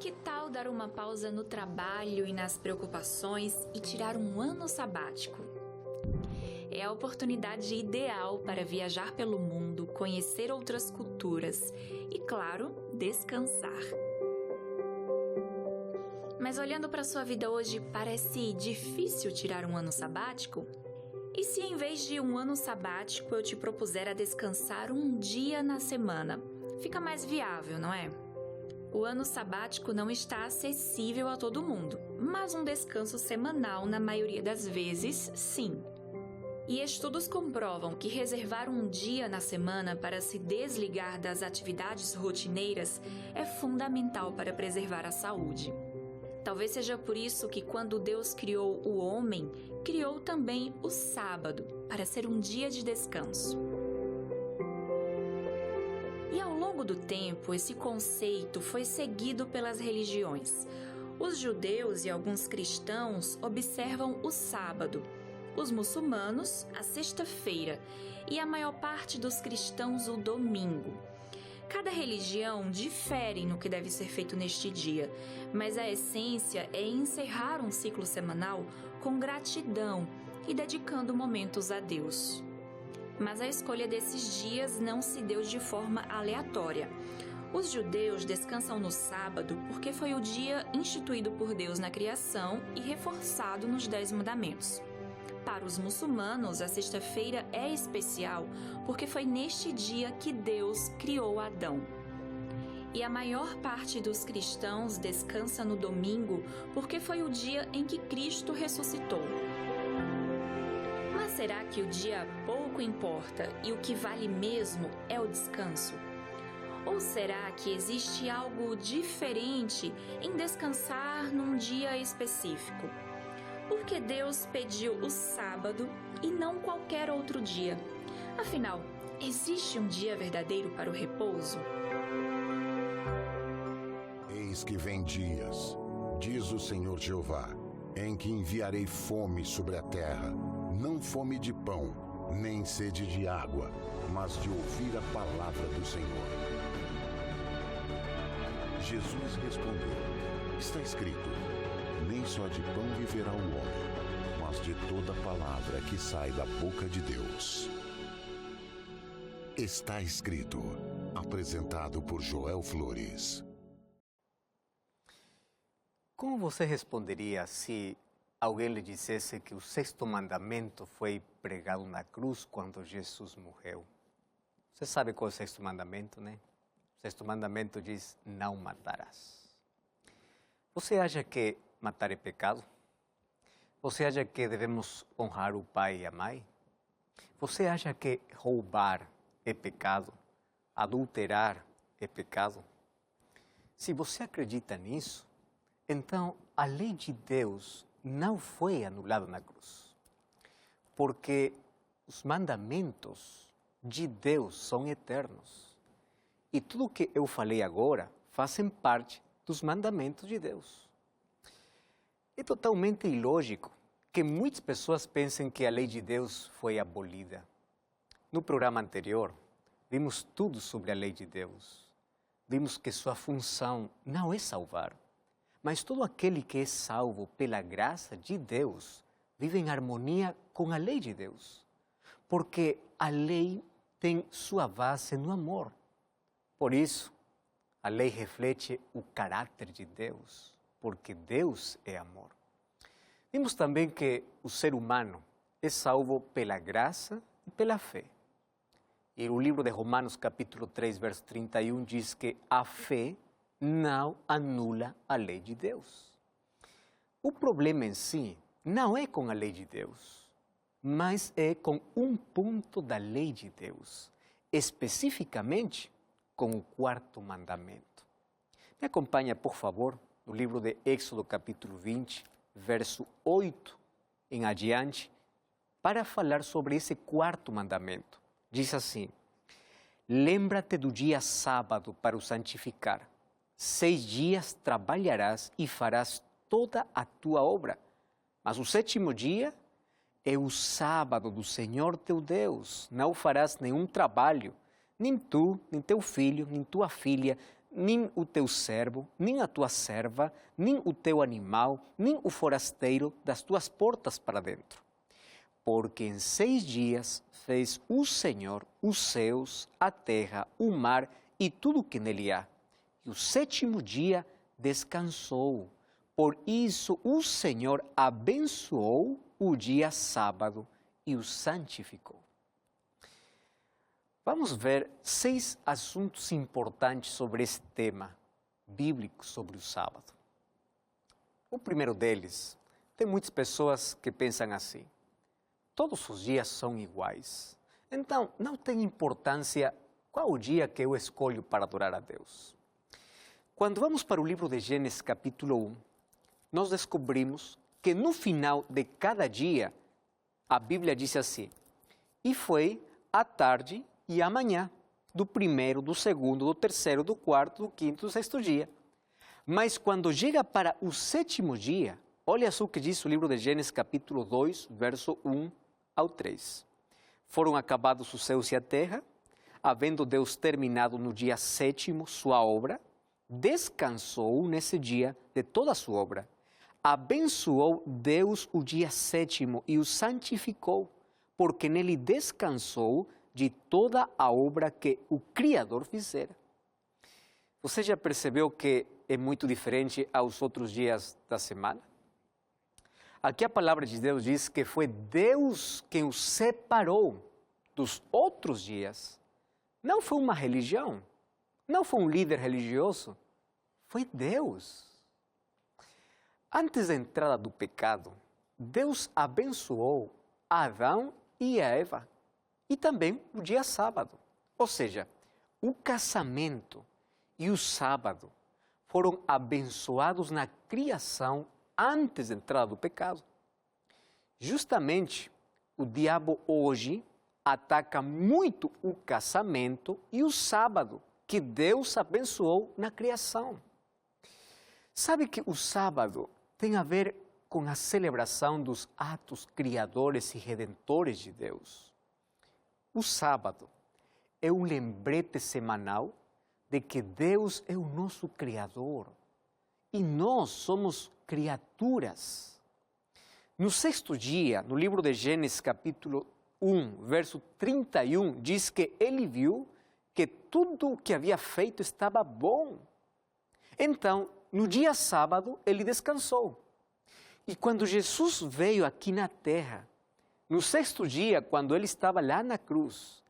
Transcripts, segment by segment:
Que tal dar uma pausa no trabalho e nas preocupações e tirar um ano sabático? É a oportunidade ideal para viajar pelo mundo, conhecer outras culturas e, claro, descansar. Mas olhando para sua vida hoje, parece difícil tirar um ano sabático? E se em vez de um ano sabático eu te propuser a descansar um dia na semana? Fica mais viável, não é? O ano sabático não está acessível a todo mundo, mas um descanso semanal, na maioria das vezes, sim. E estudos comprovam que reservar um dia na semana para se desligar das atividades rotineiras é fundamental para preservar a saúde. Talvez seja por isso que quando Deus criou o homem, criou também o sábado, para ser um dia de descanso. E ao longo do tempo, esse conceito foi seguido pelas religiões. Os judeus e alguns cristãos observam o sábado, os muçulmanos a sexta-feira e a maior parte dos cristãos o domingo. Cada religião difere no que deve ser feito neste dia, mas a essência é encerrar um ciclo semanal com gratidão e dedicando momentos a Deus. Mas a escolha desses dias não se deu de forma aleatória. Os judeus descansam no sábado porque foi o dia instituído por Deus na criação e reforçado nos 10 mandamentos. Para os muçulmanos, a sexta-feira é especial porque foi neste dia que Deus criou Adão. E a maior parte dos cristãos descansa no domingo porque foi o dia em que Cristo ressuscitou. Mas será que o dia pouco importa e o que vale mesmo é o descanso? Ou será que existe algo diferente em descansar num dia específico? Por que Deus pediu o sábado e não qualquer outro dia? Afinal, existe um dia verdadeiro para o repouso? Eis que vem dias, diz o Senhor Jeová, em que enviarei fome sobre a terra, não fome de pão, nem sede de água, mas de ouvir a palavra do Senhor. Jesus respondeu, está escrito, nem só de pão viverá o homem, mas de toda palavra que sai da boca de Deus. Está escrito, apresentado por Joel Flores. Como você responderia se alguém lhe dissesse que o sexto mandamento foi pregado na cruz quando Jesus morreu? Você sabe qual é o sexto mandamento, né? O sexto mandamento diz, não matarás. Você acha que matar é pecado? Você acha que devemos honrar o pai e a mãe? Você acha que roubar é pecado? Adulterar é pecado? Se você acredita nisso, então a lei de Deus não foi anulada na cruz. Porque os mandamentos de Deus são eternos. E tudo o que eu falei agora fazem parte dos mandamentos de Deus. É totalmente ilógico que muitas pessoas pensem que a lei de Deus foi abolida. No programa anterior, vimos tudo sobre a lei de Deus. Vimos que sua função não é salvar, mas todo aquele que é salvo pela graça de Deus vive em harmonia com a lei de Deus, porque a lei tem sua base no amor. Por isso, a lei reflete o caráter de Deus, porque Deus é amor. Vimos também que o ser humano é salvo pela graça e pela fé. E o livro de Romanos, capítulo 3, verso 31, diz que a fé não anula a lei de Deus. O problema em si não é com a lei de Deus, mas é com um ponto da lei de Deus, especificamente com o quarto mandamento. Me acompanha, por favor, no livro de Êxodo, capítulo 20, verso 8 em adiante, para falar sobre esse quarto mandamento. Diz assim, lembra-te do dia sábado para o santificar. 6 dias trabalharás e farás toda a tua obra. Mas o 7º dia é o sábado do Senhor teu Deus. Não farás nenhum trabalho, nem tu, nem teu filho, nem tua filha, nem o teu servo, nem a tua serva, nem o teu animal, nem o forasteiro das tuas portas para dentro. Porque em 6 dias fez o Senhor os céus, a terra, o mar e tudo o que nele há. E o 7º dia descansou. Por isso o Senhor abençoou o dia sábado e o santificou. Vamos ver 6 assuntos importantes sobre esse tema bíblico sobre o sábado. O primeiro deles, tem muitas pessoas que pensam assim: todos os dias são iguais, então não tem importância qual o dia que eu escolho para adorar a Deus. Quando vamos para o livro de Gênesis capítulo 1, nós descobrimos que no final de cada dia, a Bíblia diz assim: e foi a tarde e a manhã, do primeiro, do segundo, do terceiro, do quarto, do quinto, do 6º dia. Mas quando chega para o 7º dia, olha só o que diz o livro de Gênesis capítulo 2, verso 1 ao 3. Foram acabados os céus e a terra, havendo Deus terminado no dia 7º sua obra, descansou nesse dia de toda a sua obra. Abençoou Deus o dia 7º e o santificou, porque nele descansou de toda a obra que o Criador fizera. Você já percebeu que é muito diferente aos outros dias da semana? Aqui a palavra de Deus diz que foi Deus quem o separou dos outros dias. Não foi uma religião, não foi um líder religioso, foi Deus. Antes da entrada do pecado, Deus abençoou Adão e a Eva e também o dia sábado. Ou seja, o casamento e o sábado foram abençoados na criação antes da entrada do pecado. Justamente, o diabo hoje ataca muito o casamento e o sábado, que Deus abençoou na criação. Sabe que o sábado tem a ver com a celebração dos atos criadores e redentores de Deus. O sábado é um lembrete semanal de que Deus é o nosso Criador e nós somos criaturas. No 6º dia, no livro de Gênesis capítulo 1, verso 31, diz que ele viu que tudo o que havia feito estava bom. Então, no dia sábado, ele descansou. E quando Jesus veio aqui na terra, no 6º dia, quando ele estava lá na cruz,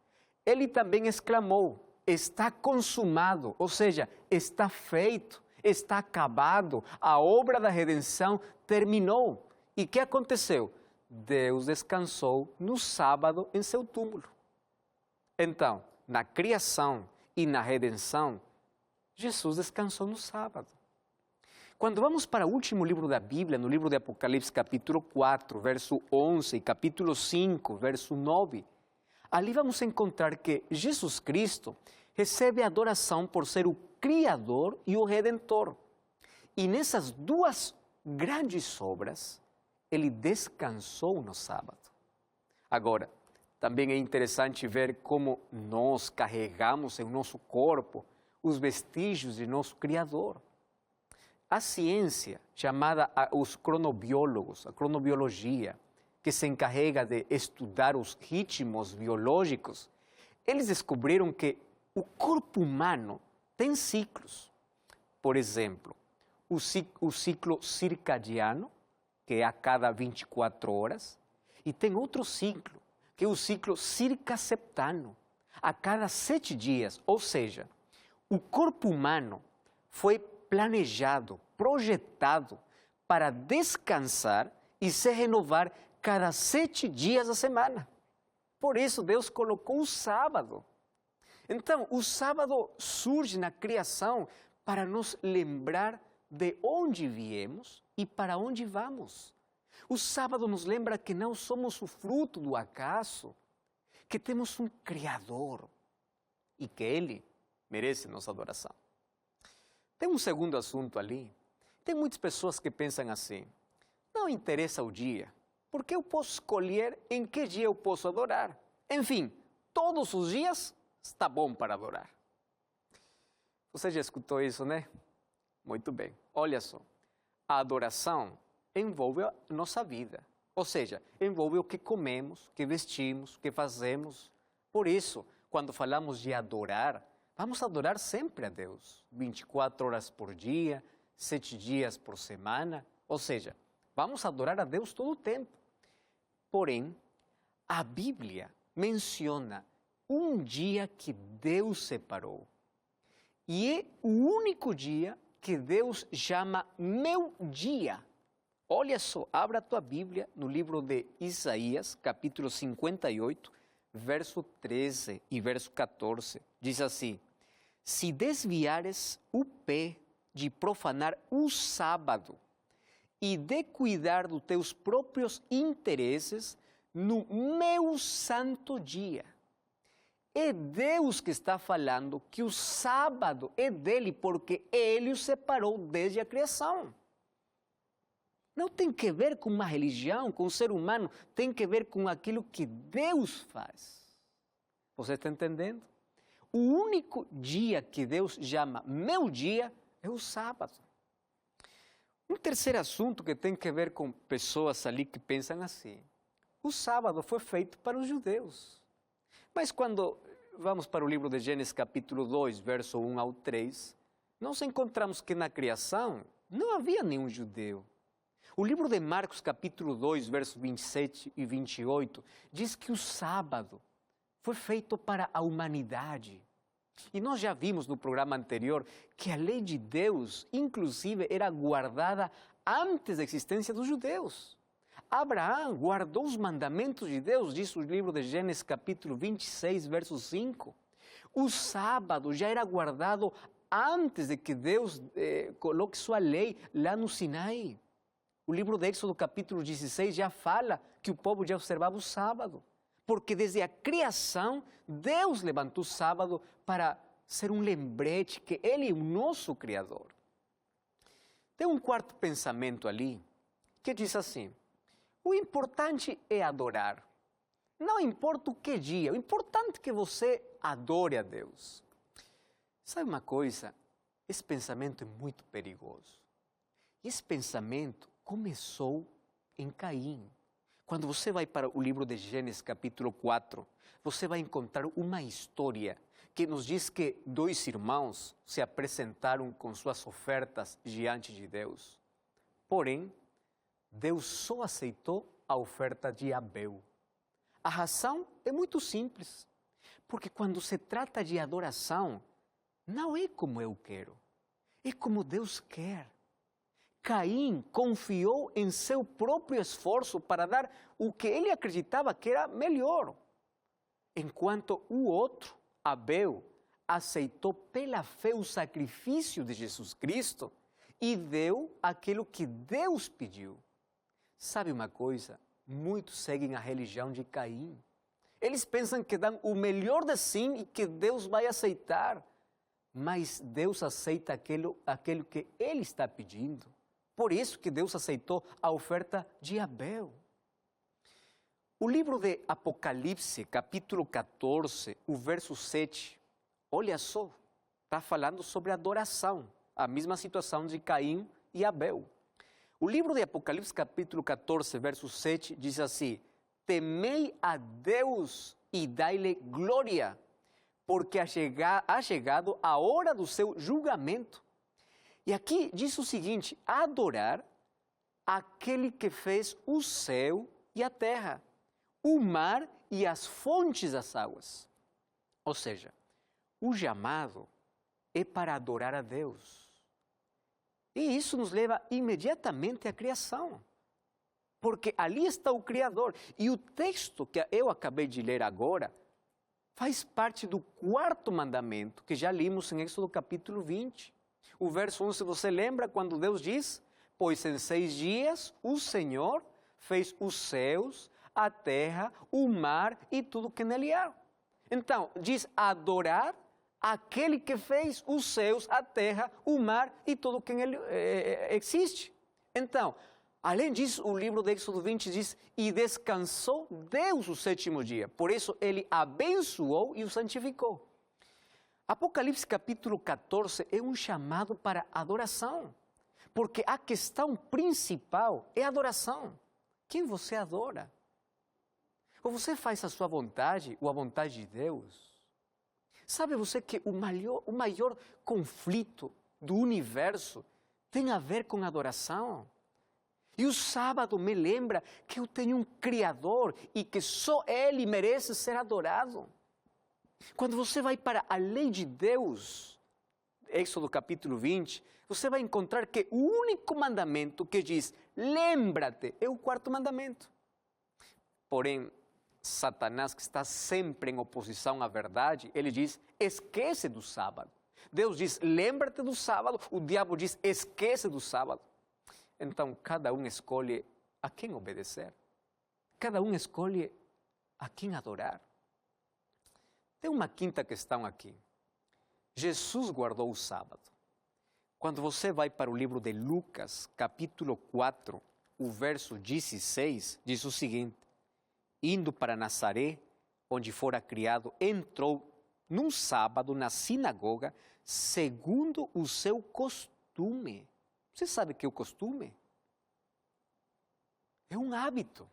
ele também exclamou: está consumado, ou seja, está feito, está acabado, a obra da redenção terminou. E o que aconteceu? Deus descansou no sábado em seu túmulo. Então, na criação e na redenção, Jesus descansou no sábado. Quando vamos para o último livro da Bíblia, no livro de Apocalipse, capítulo 4, verso 11, e capítulo 5, verso 9, ali vamos encontrar que Jesus Cristo recebe adoração por ser o Criador e o Redentor. E nessas 2 grandes obras, ele descansou no sábado. Agora, também é interessante ver como nós carregamos em nosso corpo os vestígios de nosso Criador. A ciência, chamada os cronobiólogos, a cronobiologia, que se encarrega de estudar os ritmos biológicos, eles descobriram que o corpo humano tem ciclos. Por exemplo, o ciclo circadiano, que é a cada 24 horas, e tem outro ciclo, que é o ciclo circaseptano, a cada 7 dias. Ou seja, o corpo humano foi planejado, projetado para descansar e se renovar cada 7 dias da semana. Por isso Deus colocou o sábado. Então, o sábado surge na criação para nos lembrar de onde viemos e para onde vamos. O sábado nos lembra que não somos o fruto do acaso, que temos um Criador e que Ele merece nossa adoração. Tem um segundo assunto ali. Tem muitas pessoas que pensam assim: não interessa o dia, porque eu posso escolher em que dia eu posso adorar. Enfim, todos os dias está bom para adorar. Você já escutou isso, né? Muito bem. Olha só, a adoração envolve a nossa vida. Ou seja, envolve o que comemos, o que vestimos, o que fazemos. Por isso, quando falamos de adorar, vamos adorar sempre a Deus. 24 horas por dia, 7 dias por semana. Ou seja, vamos adorar a Deus todo o tempo. Porém, a Bíblia menciona um dia que Deus separou. E é o único dia que Deus chama meu dia. Olha só, abra a tua Bíblia no livro de Isaías, capítulo 58, verso 13 e verso 14. Diz assim: se desviares o pé de profanar o sábado e de cuidar dos teus próprios interesses no meu santo dia. É Deus que está falando que o sábado é dele, porque ele o separou desde a criação. Não tem que ver com uma religião, com o ser humano, tem que ver com aquilo que Deus faz. Você está entendendo? O único dia que Deus chama meu dia é o sábado. Um terceiro assunto que tem que ver com pessoas ali que pensam assim. O sábado foi feito para os judeus. Mas quando vamos para o livro de Gênesis capítulo 2, verso 1 ao 3, nós encontramos que na criação não havia nenhum judeu. O livro de Marcos capítulo 2, verso 27 e 28, diz que o sábado foi feito para a humanidade. E nós já vimos no programa anterior que a lei de Deus, inclusive, era guardada antes da existência dos judeus. Abraão guardou os mandamentos de Deus, diz o livro de Gênesis capítulo 26, verso 5. O sábado já era guardado antes de que Deus coloque sua lei lá no Sinai. O livro de Êxodo capítulo 16 já fala que o povo já observava o sábado. Porque desde a criação, Deus levantou o sábado para ser um lembrete que Ele é o nosso Criador. Tem um quarto pensamento ali que diz assim: o importante é adorar. Não importa o que dia, o importante é que você adore a Deus. Sabe uma coisa? Esse pensamento é muito perigoso. Esse pensamento começou em Caim. Quando você vai para o livro de Gênesis capítulo 4, você vai encontrar uma história que nos diz que 2 irmãos se apresentaram com suas ofertas diante de Deus. Porém, Deus só aceitou a oferta de Abel. A razão é muito simples, porque quando se trata de adoração, não é como eu quero, é como Deus quer. Caim confiou em seu próprio esforço para dar o que ele acreditava que era melhor, enquanto o outro, Abel, aceitou pela fé o sacrifício de Jesus Cristo e deu aquilo que Deus pediu. Sabe uma coisa? Muitos seguem a religião de Caim. Eles pensam que dão o melhor de si e que Deus vai aceitar. Mas Deus aceita aquilo que Ele está pedindo. Por isso que Deus aceitou a oferta de Abel. O livro de Apocalipse, capítulo 14, o verso 7, olha só, está falando sobre adoração, a mesma situação de Caim e Abel. O livro de Apocalipse, capítulo 14, verso 7, diz assim: temei a Deus e dai-lhe glória, porque ha chegado a hora do seu julgamento. E aqui diz o seguinte: adorar aquele que fez o céu e a terra, o mar e as fontes das águas. Ou seja, o chamado é para adorar a Deus. E isso nos leva imediatamente à criação, porque ali está o Criador. E o texto que eu acabei de ler agora faz parte do 4º mandamento, que já limos em Êxodo capítulo 20. O verso 11, você lembra quando Deus diz: pois em 6 dias o Senhor fez os céus, a terra, o mar e tudo que nele há. Então, diz adorar aquele que fez os céus, a terra, o mar e tudo que nele existe. Então, além disso, o livro de Êxodo 20 diz: e descansou Deus o 7º dia. Por isso, ele abençoou e o santificou. Apocalipse capítulo 14 é um chamado para adoração, porque a questão principal é a adoração. Quem você adora? Ou você faz a sua vontade ou a vontade de Deus? Sabe você que o maior conflito do universo tem a ver com adoração? E o sábado me lembra que eu tenho um Criador e que só Ele merece ser adorado. Quando você vai para a lei de Deus, Êxodo capítulo 20, você vai encontrar que o único mandamento que diz, lembra-te, é o quarto mandamento. Porém, Satanás, que está sempre em oposição à verdade, ele diz, esquece do sábado. Deus diz, lembra-te do sábado, o diabo diz, esquece do sábado. Então, cada um escolhe a quem obedecer. Cada um escolhe a quem adorar. Tem uma quinta questão aqui. Jesus guardou o sábado. Quando você vai para o livro de Lucas, capítulo 4, o verso 16, diz o seguinte, indo para Nazaré, onde fora criado, entrou num sábado na sinagoga, segundo o seu costume. Você sabe o que é o costume? É um hábito.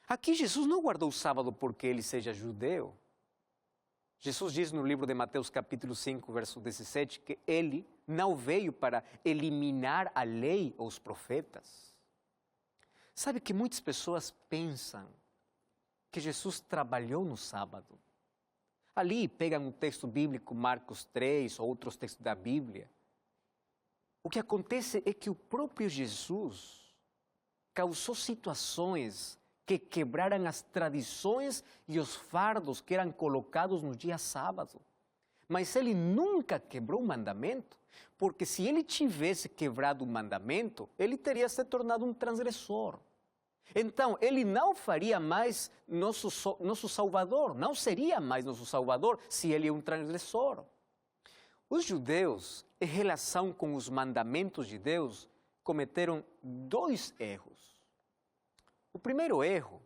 Aqui Jesus não guardou o sábado porque ele seja judeu. Jesus diz no livro de Mateus capítulo 5, verso 17, que ele não veio para eliminar a lei ou os profetas. Sabe que muitas pessoas pensam que Jesus trabalhou no sábado. Ali pegam um texto bíblico, Marcos 3, ou outros textos da Bíblia. O que acontece é que o próprio Jesus causou situações que quebraram as tradições e os fardos que eram colocados no dia sábado. Mas ele nunca quebrou o mandamento, porque se ele tivesse quebrado o mandamento, ele teria se tornado um transgressor. Então, ele não faria mais nosso Salvador, não seria mais nosso Salvador se ele é um transgressor. Os judeus, em relação com os mandamentos de Deus, cometeram dois erros. O primeiro erro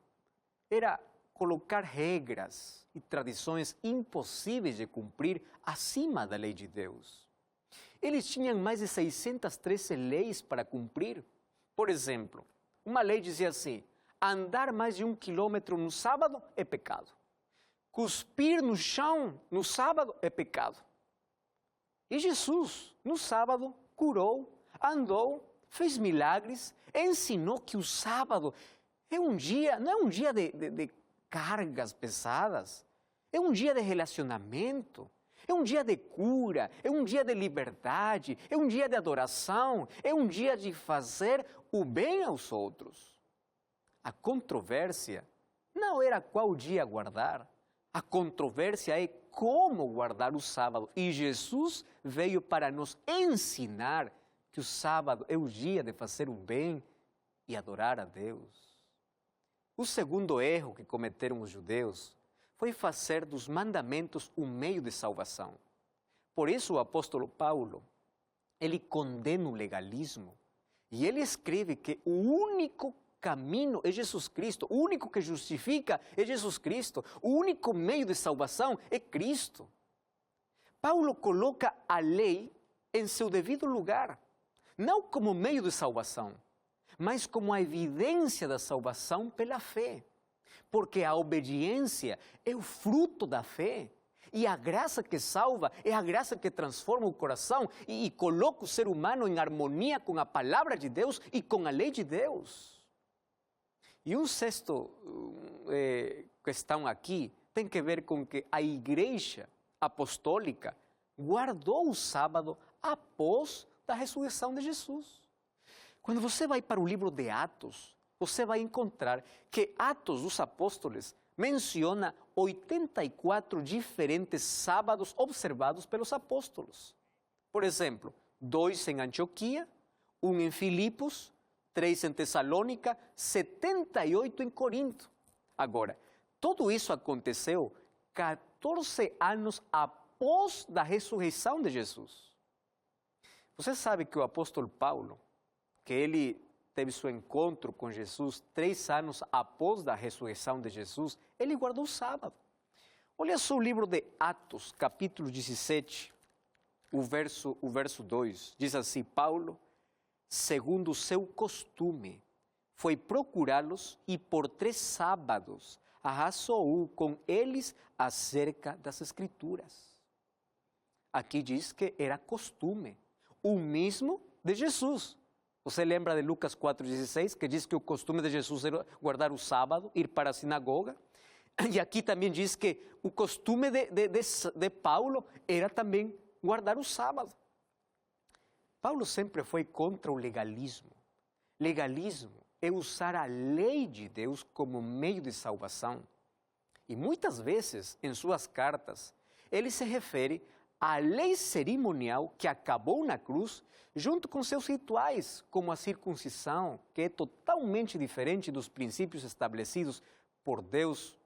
era colocar regras e tradições impossíveis de cumprir acima da lei de Deus. Eles tinham mais de 613 leis para cumprir. Por exemplo, uma lei dizia assim, andar mais de 1 quilômetro no sábado é pecado. Cuspir no chão no sábado é pecado. E Jesus, no sábado, curou, andou, fez milagres, ensinou que o sábado é um dia, não é um dia de cargas pesadas, é um dia de relacionamento, é um dia de cura, é um dia de liberdade, é um dia de adoração, é um dia de fazer o bem aos outros. A controvérsia não era qual dia guardar, a controvérsia é como guardar o sábado. E Jesus veio para nos ensinar que o sábado é o dia de fazer o bem e adorar a Deus. O segundo erro que cometeram os judeus foi fazer dos mandamentos um meio de salvação. Por isso o apóstolo Paulo, ele condena o legalismo e ele escreve que o único caminho é Jesus Cristo, o único que justifica é Jesus Cristo, o único meio de salvação é Cristo. Paulo coloca a lei em seu devido lugar, não como meio de salvação, mas como a evidência da salvação pela fé. Porque a obediência é o fruto da fé. E a graça que salva é a graça que transforma o coração e coloca o ser humano em harmonia com a palavra de Deus e com a lei de Deus. E um sexto questão aqui tem que ver com que a igreja apostólica guardou o sábado após a ressurreição de Jesus. Quando você vai para o livro de Atos, você vai encontrar que Atos dos Apóstolos menciona 84 diferentes sábados observados pelos apóstolos. Por exemplo, 2 em Antioquia, 1 em Filipos, 3 em Tessalônica, 78 em Corinto. Agora, tudo isso aconteceu 14 anos após a ressurreição de Jesus. Você sabe que o apóstolo Paulo, que ele teve seu encontro com Jesus 3 anos após a ressurreição de Jesus, ele guardou o sábado. Olha só o livro de Atos, capítulo 17, o verso 2. Diz assim: Paulo, segundo o seu costume, foi procurá-los e por 3 sábados arrazoou com eles acerca das Escrituras. Aqui diz que era costume, o mesmo de Jesus. Você lembra de Lucas 4,16, que diz que o costume de Jesus era guardar o sábado, ir para a sinagoga? E aqui também diz que o costume de Paulo era também guardar o sábado. Paulo sempre foi contra o legalismo. Legalismo é usar a lei de Deus como meio de salvação. E muitas vezes, em suas cartas, ele se refere à lei cerimonial que acabou na cruz, junto com seus rituais, como a circuncisão, que é totalmente diferente dos princípios estabelecidos por Deus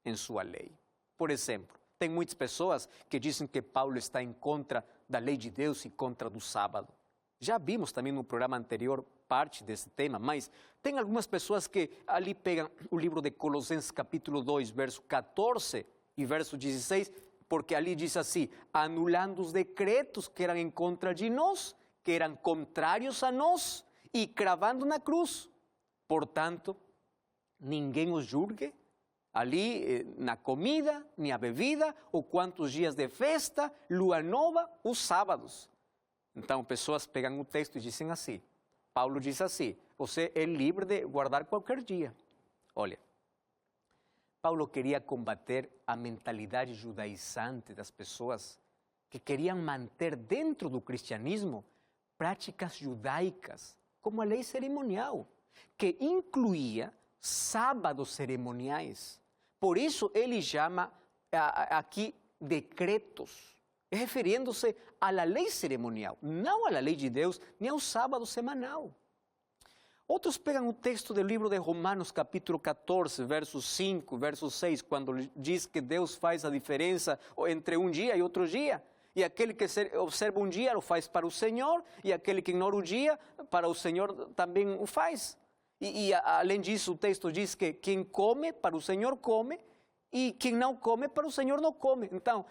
em sua lei. Por exemplo, tem muitas pessoas que dizem que Paulo está em contra da lei de Deus e contra do sábado. Já vimos também no programa anterior parte desse tema, mas tem algumas pessoas que ali pegam o livro de Colossenses capítulo 2, verso 14 e verso 16, porque ali diz assim: anulando os decretos que eram em contra de nós, que eram contrários a nós, e cravando na cruz. Portanto, ninguém os julgue ali na comida, nem a bebida, ou quantos dias de festa, lua nova, os sábados. Então, pessoas pegam o texto e dizem assim, Paulo diz assim: você é livre de guardar qualquer dia. Olha, Paulo queria combater a mentalidade judaizante das pessoas que queriam manter dentro do cristianismo práticas judaicas, como a lei cerimonial, que incluía sábados cerimoniais. Por isso ele chama aqui decretos, referindo-se à lei cerimonial, não à lei de Deus, nem ao sábado semanal. Outros pegam o texto do livro de Romanos, capítulo 14, verso 5, verso 6, quando diz que Deus faz a diferença entre um dia e outro dia. E aquele que observa um dia o faz para o Senhor, e aquele que ignora o dia, para o Senhor também o faz. E além disso, o texto diz que quem come, para o Senhor come, e quem não come, para o Senhor não come. Então,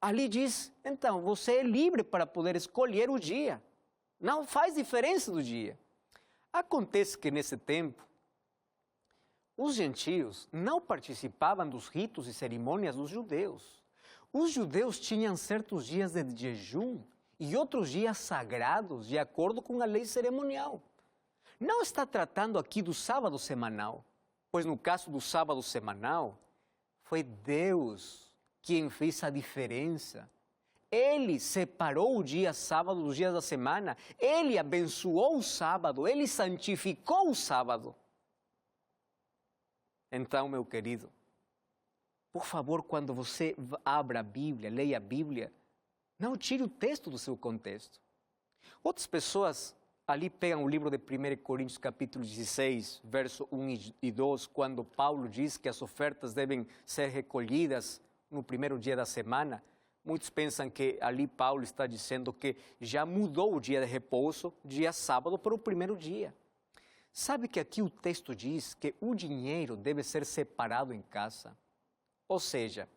ali diz, então, você é livre para poder escolher o dia. Não faz diferença do dia. Acontece que nesse tempo, os gentios não participavam dos ritos e cerimônias dos judeus. Os judeus tinham certos dias de jejum e outros dias sagrados, de acordo com a lei cerimonial. Não está tratando aqui do sábado semanal, pois no caso do sábado semanal, foi Deus quem fez a diferença. Ele separou o dia sábado dos dias da semana, ele abençoou o sábado, ele santificou o sábado. Então, meu querido, por favor, quando você abra a Bíblia, leia a Bíblia, não tire o texto do seu contexto. Outras pessoas ali pegam o livro de 1 Coríntios capítulo 16, verso 1 e 2, quando Paulo diz que as ofertas devem ser recolhidas no primeiro dia da semana. Muitos pensam que ali Paulo está dizendo que já mudou o dia de repouso, dia sábado, para o primeiro dia. Sabe que aqui o texto diz que o dinheiro deve ser separado em casa? Ou seja,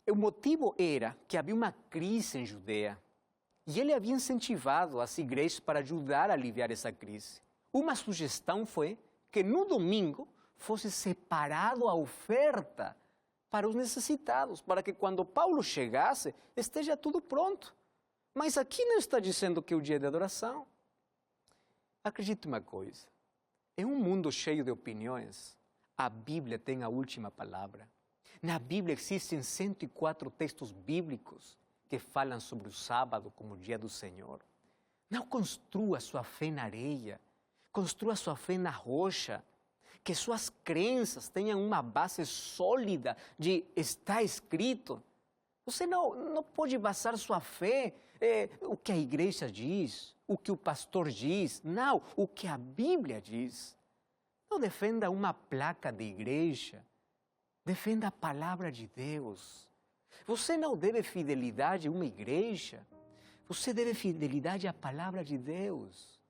o motivo era que havia uma crise em Judeia e ele havia incentivado as igrejas para ajudar a aliviar essa crise. Uma sugestão foi que no domingo fosse separado a oferta para os necessitados, para que quando Paulo chegasse, esteja tudo pronto. Mas aqui não está dizendo que é o dia de adoração. Acredite uma coisa, em um mundo cheio de opiniões, a Bíblia tem a última palavra. Na Bíblia existem 104 textos bíblicos que falam sobre o sábado como o dia do Senhor. Não construa sua fé na areia, construa sua fé na rocha. Que suas crenças tenham uma base sólida de está escrito. Você não pode basar sua fé o que a igreja diz, o que o pastor diz. Não, o que a Bíblia diz. Não defenda uma placa de igreja. Defenda a palavra de Deus. Você não deve fidelidade a uma igreja. Você deve fidelidade à palavra de Deus.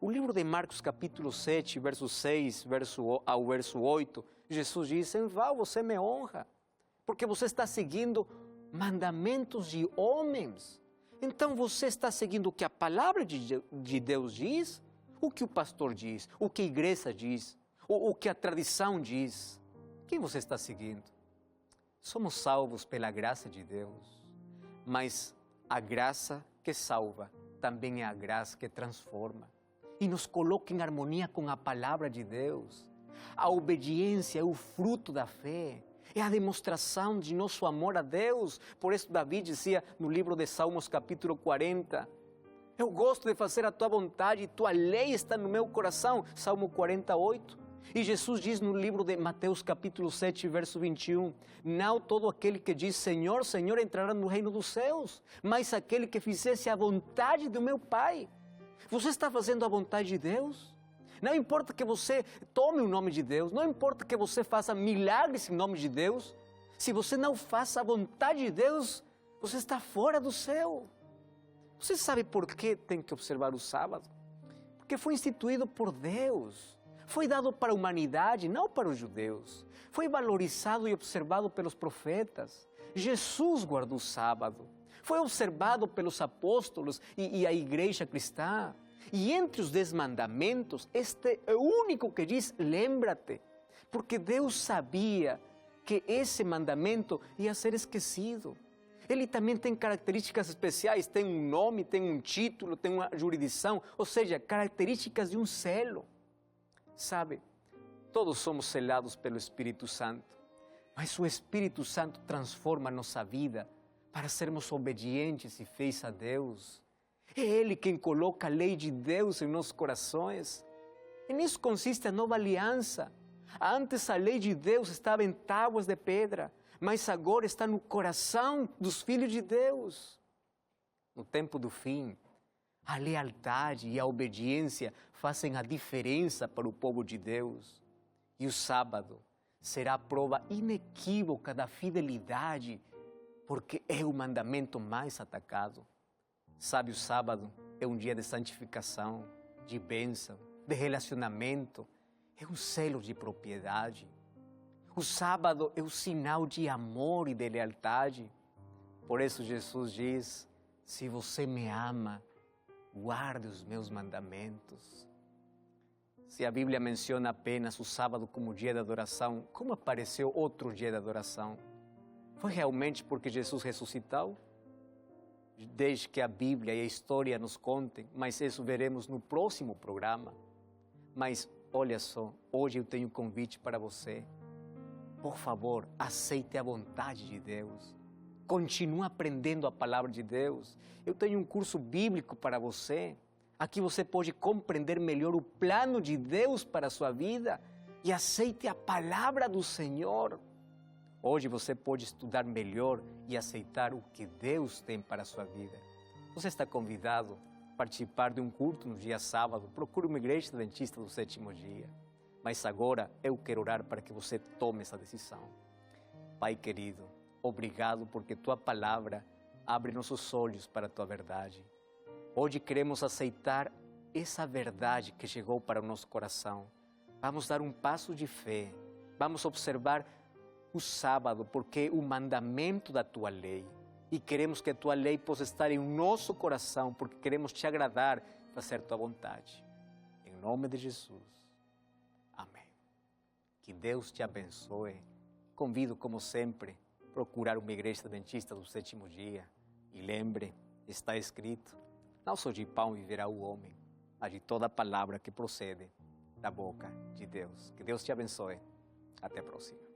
O livro de Marcos, capítulo 7, verso 6 ao verso 8, Jesus diz, em vão você me honra, porque você está seguindo mandamentos de homens. Então você está seguindo o que a palavra de Deus diz, o que o pastor diz, o que a igreja diz, o que a tradição diz. Quem você está seguindo? Somos salvos pela graça de Deus, mas a graça que salva também é a graça que transforma e nos coloca em harmonia com a palavra de Deus. A obediência é o fruto da fé, é a demonstração de nosso amor a Deus. Por isso Davi dizia no livro de Salmos capítulo 40, eu gosto de fazer a tua vontade e tua lei está no meu coração, Salmo 48. E Jesus diz no livro de Mateus capítulo 7, verso 21, não todo aquele que diz Senhor, Senhor entrará no reino dos céus, mas aquele que fizesse a vontade do meu Pai. Você está fazendo a vontade de Deus? Não importa que você tome o nome de Deus, não importa que você faça milagres em nome de Deus, se você não faça a vontade de Deus, você está fora do céu. Você sabe por que tem que observar o sábado? Porque foi instituído por Deus. Foi dado para a humanidade, não para os judeus. Foi valorizado e observado pelos profetas. Jesus guardou o sábado. Foi observado pelos apóstolos e a igreja cristã. E entre os 10 mandamentos, este é o único que diz, lembra-te. Porque Deus sabia que esse mandamento ia ser esquecido. Ele também tem características especiais, tem um nome, tem um título, tem uma jurisdição, ou seja, características de um selo. Sabe, todos somos selados pelo Espírito Santo, mas o Espírito Santo transforma a nossa vida para sermos obedientes e fiéis a Deus. É Ele quem coloca a lei de Deus em nossos corações. E nisso consiste a nova aliança. Antes a lei de Deus estava em tábuas de pedra, mas agora está no coração dos filhos de Deus. No tempo do fim, a lealdade e a obediência fazem a diferença para o povo de Deus. E o sábado será a prova inequívoca da fidelidade, porque é o mandamento mais atacado. Sabe, o sábado é um dia de santificação, de bênção, de relacionamento, é um selo de propriedade. O sábado é o sinal de amor e de lealdade. Por isso Jesus diz, se você me ama, guarde os meus mandamentos. Se a Bíblia menciona apenas o sábado como dia de adoração, como apareceu outro dia de adoração? Foi realmente porque Jesus ressuscitou? Desde que a Bíblia e a história nos contem, mas isso veremos no próximo programa. Mas olha só, hoje eu tenho um convite para você. Por favor, aceite a vontade de Deus. Continue aprendendo a palavra de Deus. Eu tenho um curso bíblico para você. Aqui você pode compreender melhor o plano de Deus para a sua vida e aceite a palavra do Senhor. Hoje você pode estudar melhor e aceitar o que Deus tem para a sua vida. Você está convidado a participar de um culto no dia sábado. Procure uma igreja adventista do 7º dia. Mas agora eu quero orar para que você tome essa decisão. Pai querido, obrigado porque Tua palavra abre nossos olhos para a Tua verdade. Hoje queremos aceitar essa verdade que chegou para o nosso coração. Vamos dar um passo de fé. Vamos observar o sábado porque é o mandamento da Tua lei. E queremos que a Tua lei possa estar em nosso coração porque queremos Te agradar e fazer Tua vontade. Em nome de Jesus. Amém. Que Deus te abençoe. Convido, como sempre, a procurar uma igreja adventista do 7º dia. E lembre, está escrito, não só de pão viverá o homem, mas de toda palavra que procede da boca de Deus. Que Deus te abençoe. Até a próxima.